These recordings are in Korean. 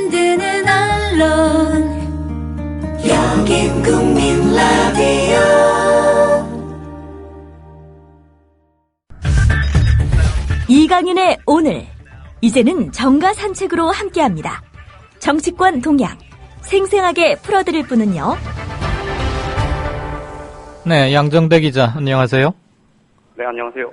만드는 언론 여긴 국민 라디오. 이강윤의 오늘, 이제는 정가 산책으로 함께합니다. 정치권 동향 생생하게 풀어드릴 분은요. 네, 양정대 기자 안녕하세요. 네, 안녕하세요.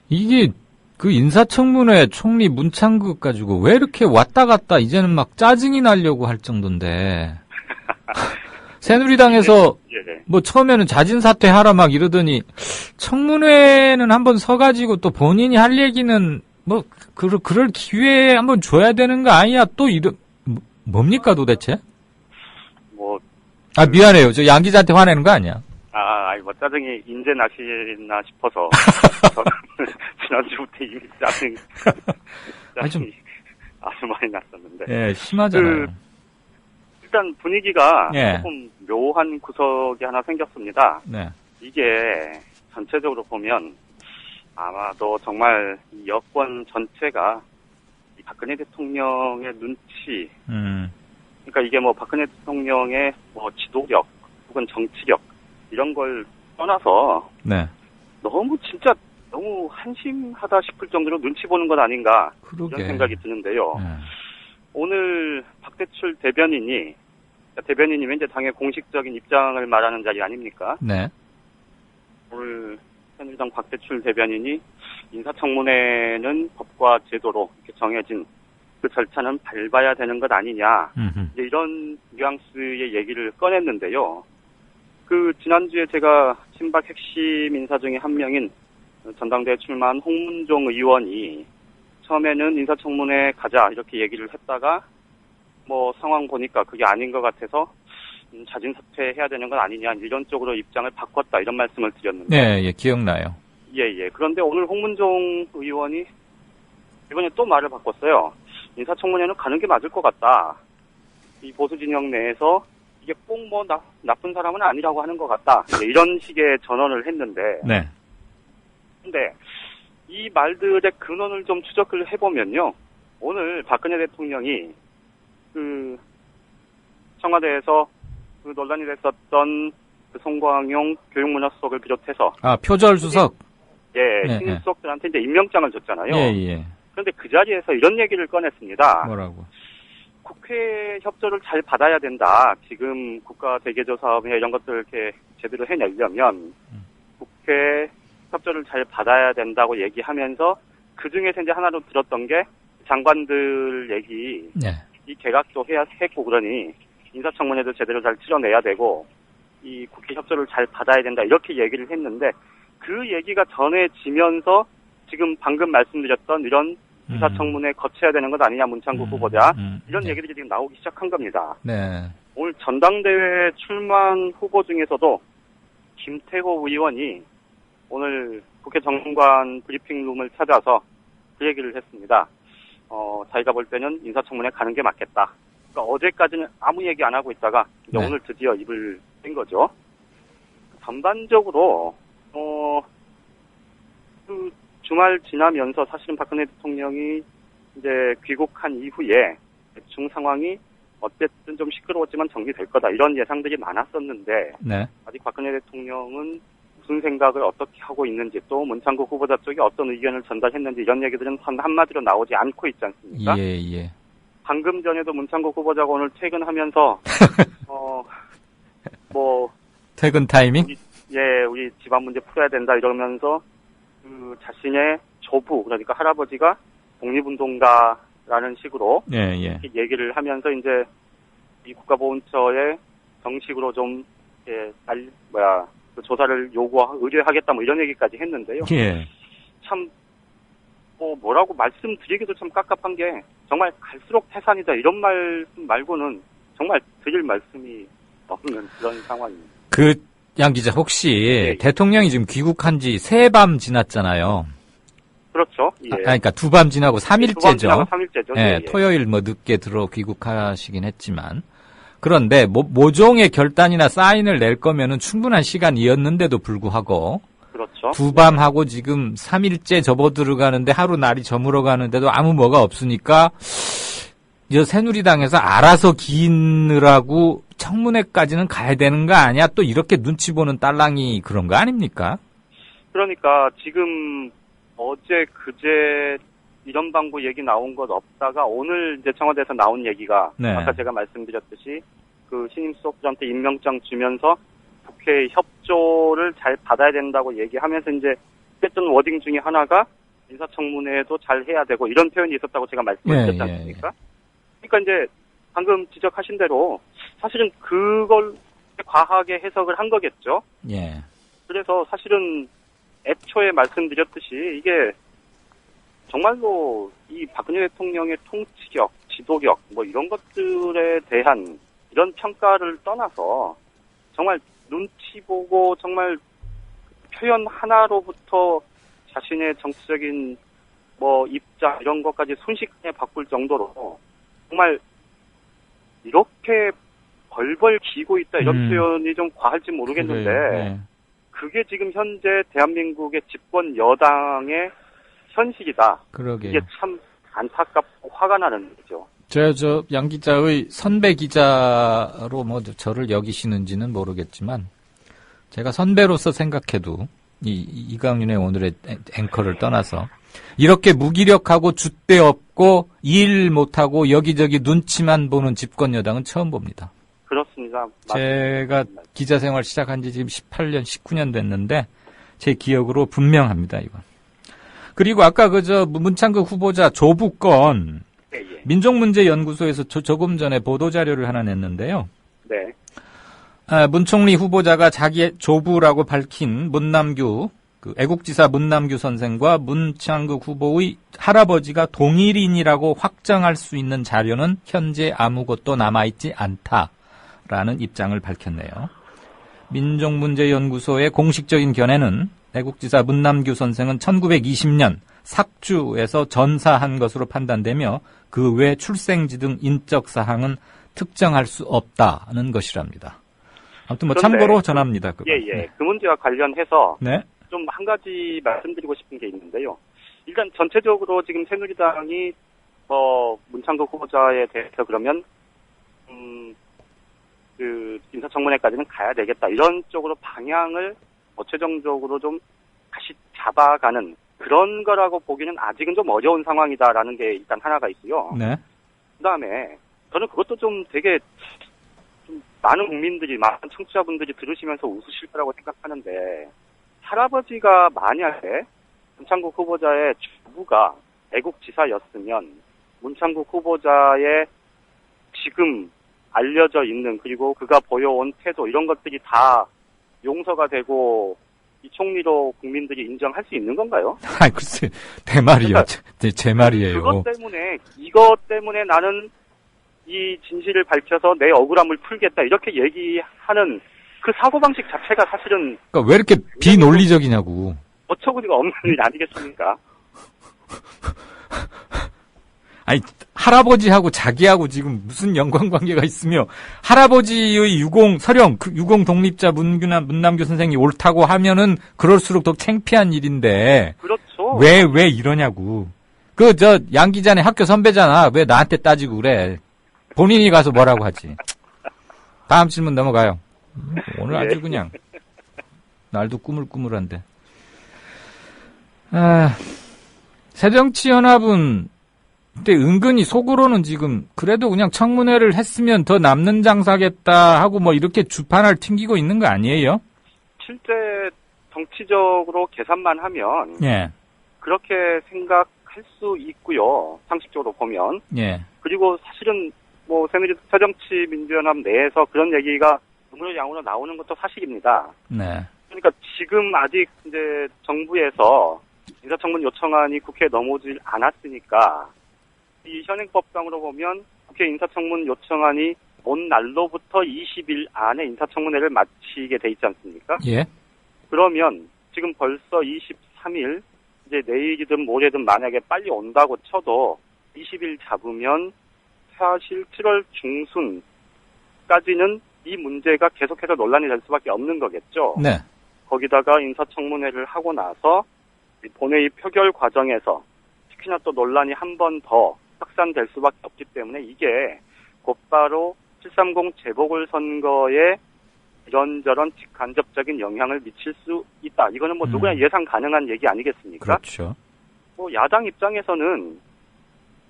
이게 그 인사청문회 총리 문창극 가지고 왜 이렇게 왔다 갔다 이제는 막 짜증이 나려고 할 정도인데 새누리당에서 뭐 처음에는 자진 사퇴하라 막 이러더니 청문회는 한번 서가지고 또 본인이 할 얘기는 뭐 그럴 기회 한번 줘야 되는 거 아니야? 또 뭡니까 도대체? 미안해요. 저 양 기자한테 화내는 거 아니야? 뭐 짜증이 인제 나시나 싶어서 저는 지난주부터 이미 짜증이 아주 많이 났었는데. 예, 심하잖아요. 일단 분위기가 예. 조금 묘한 구석이 하나 생겼습니다. 네. 이게 전체적으로 보면 아마도 정말 이 여권 전체가 이 박근혜 대통령의 눈치, 그러니까 이게 뭐 박근혜 대통령의 뭐 지도력 혹은 정치력 이런 걸 떠나서 네. 너무 한심하다 싶을 정도로 눈치 보는 것 아닌가 이런 생각이 드는데요. 오늘 박대출 대변인이 이제 당의 공식적인 입장을 말하는 자리 아닙니까? 네. 오늘 새누리당 박대출 대변인이 인사청문회는 법과 제도로 이렇게 정해진 그 절차는 밟아야 되는 것 아니냐 이제 이런 뉘앙스의 얘기를 꺼냈는데요. 지난주에 제가 친박 핵심 인사 중에 한 명인 전당대회 출마한 홍문종 의원이 처음에는 인사청문회 가자 이렇게 얘기를 했다가 뭐 상황 보니까 그게 아닌 것 같아서 자진 사퇴해야 되는 건 아니냐 이런 쪽으로 입장을 바꿨다 이런 말씀을 드렸는데. 네, 예, 기억나요. 예. 그런데 오늘 홍문종 의원이 이번에 또 말을 바꿨어요. 인사청문회는 가는 게 맞을 것 같다. 이 보수 진영 내에서 이게 꼭 뭐 나쁜 사람은 아니라고 하는 것 같다. 이런 식의 전언을 했는데. 네. 근데 이 말들의 근원을 좀 추적을 해보면요. 오늘 박근혜 대통령이 청와대에서 논란이 됐었던 송광용 교육문화수석을 비롯해서. 표절 수석. 예, 신임 수석들한테 이제 임명장을 줬잖아요. 예. 그런데 그 자리에서 이런 얘기를 꺼냈습니다. 뭐라고? 국회 협조를 잘 받아야 된다. 지금 국가대개조사업이나 이런 것들 이렇게 제대로 해내려면 국회 협조를 잘 받아야 된다고 얘기하면서 그 중에서 이제 하나로 들었던 게 장관들 얘기. 네. 이 개각도 했고 그러니 인사청문회도 제대로 잘 치러내야 되고 이 국회 협조를 잘 받아야 된다. 이렇게 얘기를 했는데 그 얘기가 전해지면서 지금 방금 말씀드렸던 이런 인사청문회 거쳐야 되는 것 아니냐 문창국 후보자 이런 얘기들이 지금 나오기 시작한 겁니다. 네. 오늘 전당대회 출마한 후보 중에서도 김태호 의원이 오늘 국회 정관 브리핑룸을 찾아서 그 얘기를 했습니다. 자기가 볼 때는 인사청문회 가는 게 맞겠다. 그러니까 어제까지는 아무 얘기 안 하고 있다가 이제 오늘 드디어 입을 뗀 거죠. 전반적으로 주말 지나면서 사실은 박근혜 대통령이 이제 귀국한 이후에 대충 상황이 어쨌든 좀 시끄러웠지만 정리될 거다 이런 예상들이 많았었는데 아직 박근혜 대통령은 무슨 생각을 어떻게 하고 있는지 또 문창국 후보자 쪽이 어떤 의견을 전달했는지 이런 얘기들은 한마디로 나오지 않고 있지 않습니까? 예. 방금 전에도 문창국 후보자가 오늘 퇴근하면서 퇴근 타이밍? 우리 집안 문제 풀어야 된다 이러면서 자신의 조부 그러니까 할아버지가 독립운동가라는 식으로 이렇게 얘기를 하면서 이제 이 국가보훈처에 정식으로 좀 조사를 의뢰하겠다 뭐 이런 얘기까지 했는데요. 참 뭐라고 말씀드리기도 참 깝깝한 게 정말 갈수록 태산이다 이런 말씀 말고는 정말 드릴 말씀이 없는 그런 상황입니다. 양 기자 혹시 대통령이 지금 귀국한 지 새 밤 지났잖아요. 그렇죠. 그러니까 두 밤 지나고 3일째죠. 3일째죠. 토요일 늦게 귀국하시긴 했지만. 그런데 모종의 결단이나 사인을 낼 거면은 충분한 시간이었는데도 불구하고 그렇죠. 두 밤 하고 지금 3일째 접어들어가는데 하루 날이 저물어 가는데도 아무 뭐가 없으니까 새누리당에서 알아서 기느라고 청문회까지는 가야 되는 거 아니야? 또 이렇게 눈치 보는 딸랑이 그런 거 아닙니까? 그러니까 지금 어제 그제 이런 방구 얘기 나온 것 없다가 오늘 이제 청와대에서 나온 얘기가 네. 아까 제가 말씀드렸듯이 그 신임 수석들한테 임명장 주면서 국회 협조를 잘 받아야 된다고 얘기하면서 이제 했던 워딩 중에 하나가 인사청문회도 잘 해야 되고 이런 표현이 있었다고 제가 말씀을 드렸지 않습니까? 그러니까 이제 방금 지적하신 대로 사실은 그걸 과하게 해석을 한 거겠죠. 예. 그래서 사실은 애초에 말씀드렸듯이 이게 정말로 이 박근혜 대통령의 통치력, 지도력 뭐 이런 것들에 대한 이런 평가를 떠나서 정말 눈치 보고 정말 표현 하나로부터 자신의 정치적인 뭐 입장 이런 것까지 순식간에 바꿀 정도로 정말 이렇게 벌벌 기고 있다 이런 표현이 좀 과할지 모르겠는데 네. 그게 지금 현재 대한민국의 집권 여당의 현실이다. 그러게요. 이게 참 안타깝고 화가 나는 거죠. 저 양 기자의 선배 기자로 뭐 저를 여기시는지는 모르겠지만 제가 선배로서 생각해도 이강윤의 오늘의 앵커를 떠나서 이렇게 무기력하고 줏대 없고 일 못하고 여기저기 눈치만 보는 집권 여당은 처음 봅니다. 그렇습니다. 제가 기자 생활 시작한 지 지금 18년, 19년 됐는데 제 기억으로 분명합니다, 이건. 그리고 아까 문창극 후보자 조부 건 민족문제연구소에서 조금 전에 보도자료를 하나 냈는데요. 네. 문 총리 후보자가 자기의 조부라고 밝힌 문남규, 애국지사 문남규 선생과 문창극 후보의 할아버지가 동일인이라고 확정할 수 있는 자료는 현재 아무것도 남아있지 않다라는 입장을 밝혔네요. 민족문제연구소의 공식적인 견해는 애국지사 문남규 선생은 1920년 삭주에서 전사한 것으로 판단되며 그 외 출생지 등 인적 사항은 특정할 수 없다는 것이랍니다. 아무튼 참고로 전합니다. 그거. 예. 그 문제와 관련해서 네. 좀 한 가지 말씀드리고 싶은 게 있는데요. 일단 전체적으로 지금 새누리당이 문창극 후보자에 대해서 그러면 그 인사청문회까지는 가야 되겠다 이런 쪽으로 방향을 최종적으로 좀 다시 잡아가는 그런 거라고 보기는 아직은 좀 어려운 상황이다라는 게 일단 하나가 있고요. 네. 그다음에 저는 그것도 좀 되게 좀 많은 국민들이, 많은 청취자분들이 들으시면서 웃으실 거라고 생각하는데 할아버지가 만약에 문창국 후보자의 주부가 애국지사였으면 문창국 후보자의 지금 알려져 있는 그리고 그가 보여온 태도 이런 것들이 다 용서가 되고 이 총리로 국민들이 인정할 수 있는 건가요? 글쎄, 내 말이요. 그러니까 제 말이에요. 이것 때문에 나는 이 진실을 밝혀서 내 억울함을 풀겠다 이렇게 얘기하는 그 사고방식 자체가 사실은 그러니까 왜 이렇게 비논리적이냐고. 어처구니가 없는 일 아니겠습니까? 아니, 할아버지하고 자기하고 지금 무슨 연관관계가 있으며, 할아버지의 유공 독립자 문남규 선생이 옳다고 하면은, 그럴수록 더 창피한 일인데. 그렇죠. 왜 이러냐고. 양 기자네 학교 선배잖아. 왜 나한테 따지고 그래. 본인이 가서 뭐라고 하지. 다음 질문 넘어가요. 오늘 아주 그냥, 날도 꾸물꾸물한데. 새정치연합은, 근데 은근히 속으로는 지금 그래도 그냥 청문회를 했으면 더 남는 장사겠다 하고 뭐 이렇게 주판을 튕기고 있는 거 아니에요? 실제 정치적으로 계산만 하면 예. 그렇게 생각할 수 있고요. 상식적으로 보면. 예. 그리고 사실은 뭐 새정치민주연합 내에서 그런 얘기가 우물양으로 나오는 것도 사실입니다. 네. 그러니까 지금 아직 이제 정부에서 인사청문 요청안이 국회에 넘어오질 않았으니까 이 현행법상으로 보면 국회 인사청문 요청안이 온 날로부터 20일 안에 인사청문회를 마치게 돼 있지 않습니까? 예. 그러면 지금 벌써 23일, 이제 내일이든 모레든 만약에 빨리 온다고 쳐도 20일 잡으면 사실 7월 중순까지는 이 문제가 계속해서 논란이 될 수밖에 없는 거겠죠. 네. 거기다가 인사청문회를 하고 나서 본회의 표결 과정에서 특히나 또 논란이 한 번 더 확산될 수밖에 없기 때문에 이게 곧바로 730 재보궐선거에 이런저런 직간접적인 영향을 미칠 수 있다. 이거는 뭐 누구나 예상 가능한 얘기 아니겠습니까? 그렇죠. 뭐 야당 입장에서는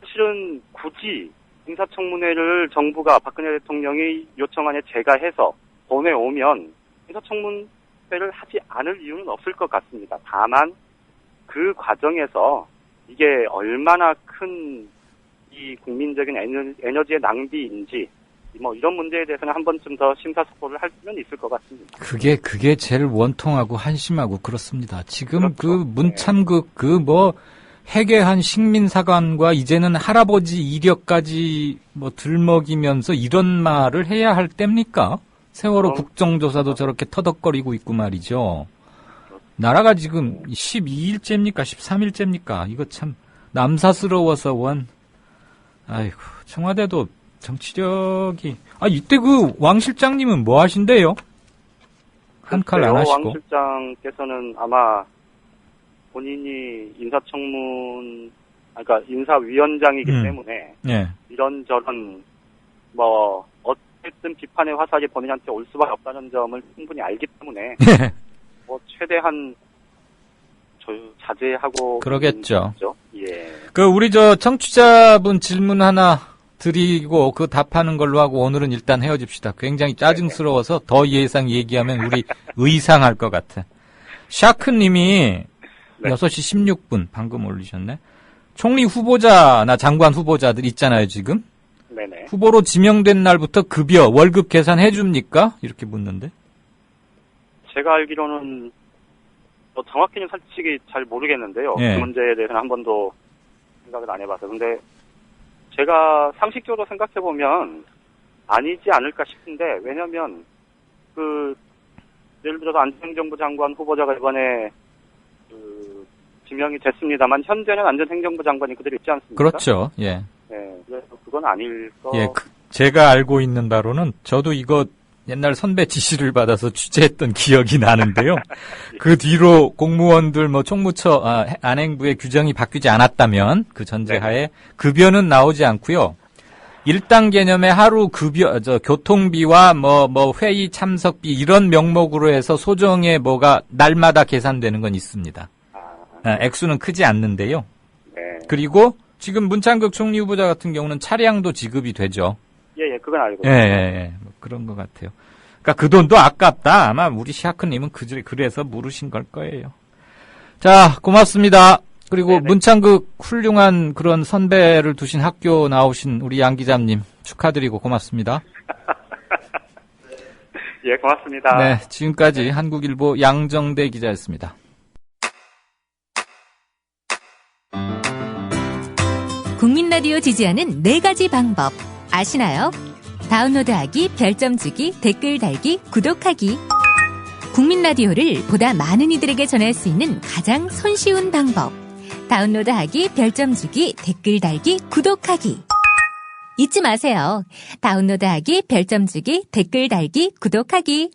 사실은 굳이 인사청문회를 정부가 박근혜 대통령이 요청안에 제가해서 보내오면 인사청문회를 하지 않을 이유는 없을 것 같습니다. 다만 그 과정에서 이게 얼마나 큰 이 국민적인 에너지의 낭비인지 뭐 이런 문제에 대해서는 한 번쯤 더 심사숙고를 할 필요는 있을 것 같습니다. 그게 제일 원통하고 한심하고 그렇습니다. 지금 그렇죠. 그 문참극 해괴한 식민사관과 이제는 할아버지 이력까지 뭐 들먹이면서 이런 말을 해야 할 때입니까? 세월호 국정조사도 저렇게 터덕거리고 있고 말이죠. 나라가 지금 12일째입니까? 13일째입니까? 이거 참 남사스러워서 아이고, 청와대도 정치력이. 이때 그 왕 실장님은 뭐 하신대요? 한 칼 안 하시고. 왕 실장께서는 아마 본인이 그러니까 인사위원장이기 때문에 이런저런 뭐 어쨌든 비판의 화살이 본인한테 올 수밖에 없다는 점을 충분히 알기 때문에 뭐 최대한 자제하고 그러겠죠. 예. 우리 청취자분 질문 하나 드리고 그 답하는 걸로 하고 오늘은 일단 헤어집시다. 굉장히 짜증스러워서 더 예상 얘기하면 우리 의상할 것 같아. 샤크님이 6시 16분 방금 올리셨네. 총리 후보자나 장관 후보자들 있잖아요, 지금. 네네. 후보로 지명된 날부터 급여, 월급 계산해 줍니까? 이렇게 묻는데. 제가 알기로는 정확히는 솔직히 잘 모르겠는데요. 그 문제에 대해서는 한 번도 생각을 안 해봐서. 근데 제가 상식적으로 생각해보면 아니지 않을까 싶은데, 왜냐면 예를 들어서 안전행정부 장관 후보자가 이번에 지명이 됐습니다만 현재는 안전행정부 장관이 그대로 있지 않습니까? 그렇죠. 예. 네, 그래서 그건 아닐 거. 예, 제가 알고 있는 바로는 저도 이거 옛날 선배 지시를 받아서 취재했던 기억이 나는데요. 그 뒤로 공무원들 총무처 안행부의 규정이 바뀌지 않았다면 그 전제하에 급여는 나오지 않고요. 일당 개념의 하루 급여, 교통비와 회의 참석비 이런 명목으로 해서 소정의 날마다 계산되는 건 있습니다. 액수는 크지 않는데요. 네. 그리고 지금 문창극 총리 후보자 같은 경우는 차량도 지급이 되죠. 예, 그건 알고 있습니다. 예. 그런 것 같아요. 그러니까 그 돈도 아깝다. 아마 우리 샤크님은 그래서 물으신 걸 거예요. 자, 고맙습니다. 그리고 네네. 문창극 훌륭한 그런 선배를 두신 학교 나오신 우리 양 기자님 축하드리고 고맙습니다. 예, 고맙습니다. 네, 지금까지 한국일보 양정대 기자였습니다. 국민라디오 지지하는 4가지 방법 아시나요? 다운로드하기, 별점 주기, 댓글 달기, 구독하기. 국민라디오를 보다 많은 이들에게 전할 수 있는 가장 손쉬운 방법. 다운로드하기, 별점 주기, 댓글 달기, 구독하기. 잊지 마세요. 다운로드하기, 별점 주기, 댓글 달기, 구독하기.